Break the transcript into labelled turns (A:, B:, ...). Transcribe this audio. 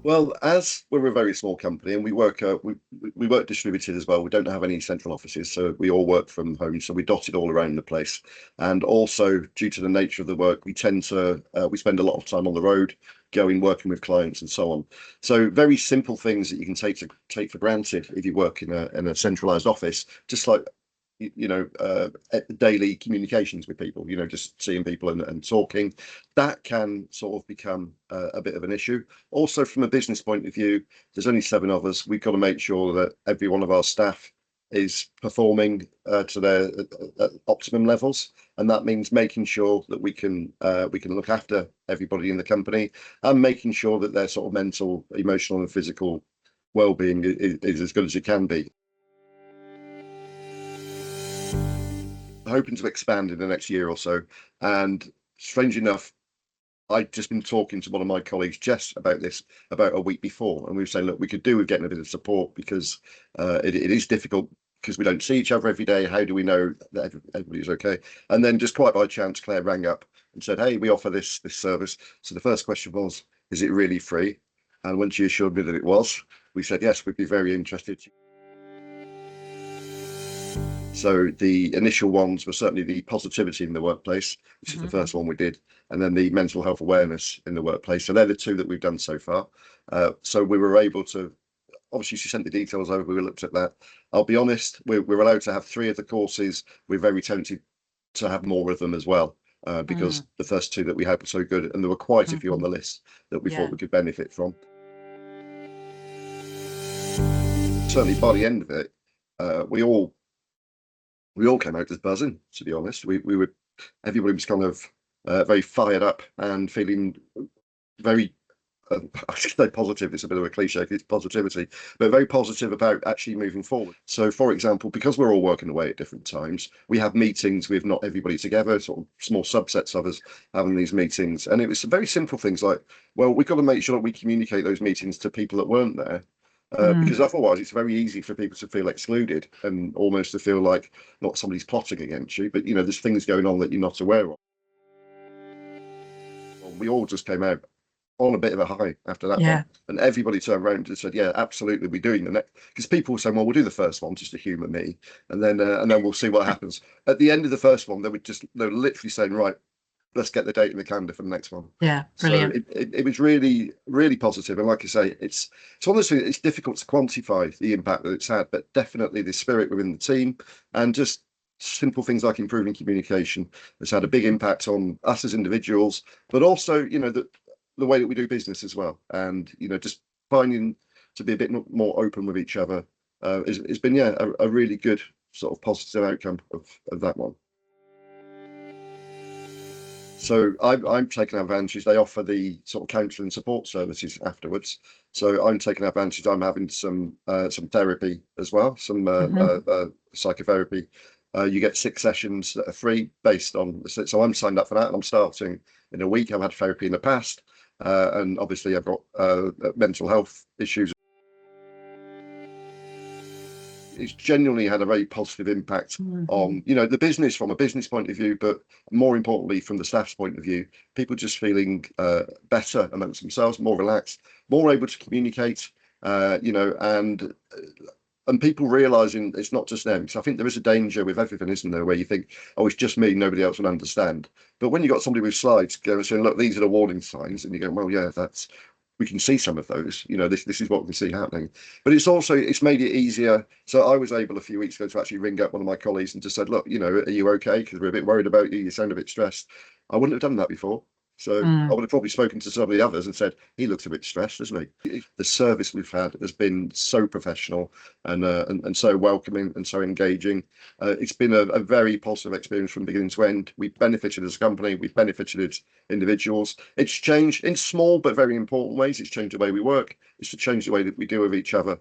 A: Well, as we're a very small company and we work distributed as well. We don't have any central offices, so we all work from home. So we dotted all around the place, and also due to the nature of the work, we spend a lot of time on the road, going working with clients and so on. So very simple things that you can take for granted if you work in a centralized office, just like daily communications with people, just seeing people and talking, that can sort of become a bit of an issue. Also, from a business point of view, there's only seven of us. We've got to make sure that every one of our staff is performing to their optimum levels, and that means making sure that we can look after everybody in the company and making sure that their sort of mental, emotional, and physical well-being is as good as it can be. Hoping to expand in the next year or so. And strange enough, I'd just been talking to one of my colleagues, Jess, about this about a week before, and we were saying, look, we could do with getting a bit of support because it is difficult because we don't see each other every day. How do we know that everybody's okay? And then just quite by chance, Claire rang up and said, hey, we offer this service. So the first question was, is it really free? And when she assured me that it was, we said, yes, we'd be very interested. So the initial ones were certainly the positivity in the workplace, which is the first one we did, and then the mental health awareness in the workplace. So they're the two that we've done so far. So we were able to, obviously she sent the details over, we looked at that. I'll be honest, we're allowed to have three of the courses. We're very tempted to have more of them as well, because the first two that we had were so good, and there were quite a few on the list that we thought we could benefit from. Certainly by the end of it, we all came out as buzzing, to be honest. Everybody was kind of very fired up and feeling very, I should say positive, it's a bit of a cliche, it's positivity, but very positive about actually moving forward. So, for example, because we're all working away at different times, we have meetings with not everybody together, sort of small subsets of us having these meetings. And it was very simple things like, well, we've got to make sure that we communicate those meetings to people that weren't there. Because otherwise it's very easy for people to feel excluded and almost to feel like not somebody's plotting against you, but there's things going on that you're not aware of. We all just came out on a bit of a high after that one, and everybody turned around and said, yeah, absolutely, we're doing the next, because people were saying, well, we'll do the first one just to humour me, and then we'll see what happens. At the end of the first one, they were literally saying, right, let's get the date in the calendar for the next one.
B: Yeah, brilliant.
A: So it was really, really positive. And like I say, it's honestly, it's difficult to quantify the impact that it's had, but definitely the spirit within the team and just simple things like improving communication has had a big impact on us as individuals, but also, the way that we do business as well. And, just finding to be a bit more open with each other has been, a really good sort of positive outcome of that one. So I'm taking advantage. They offer the sort of counselling and support services afterwards. So I'm taking advantage. I'm having some therapy as well, some psychotherapy. You get 6 sessions that are free based on. So I'm signed up for that, and I'm starting in a week. I've had therapy in the past, and obviously I've got mental health issues. It's genuinely had a very positive impact on the business from a business point of view, but more importantly from the staff's point of view, people just feeling better amongst themselves, more relaxed, more able to communicate, and people realizing it's not just them. So I think there is a danger with everything, isn't there, where you think, oh, it's just me, nobody else will understand. But when you've got somebody with slides going saying, look, these are the warning signs, and you go, well, yeah, we can see some of those, this is what we can see happening. But it's made it easier. So I was able a few weeks ago to actually ring up one of my colleagues and just said, look, are you okay? Because we're a bit worried about you. You sound a bit stressed. I wouldn't have done that before. So I would have probably spoken to some of the others and said, he looks a bit stressed, doesn't he? The service we've had has been so professional and so welcoming and so engaging. It's been a very positive experience from beginning to end. We've benefited as a company. We've benefited as individuals. It's changed in small but very important ways. It's changed the way we work. It's changed the way that we deal with each other.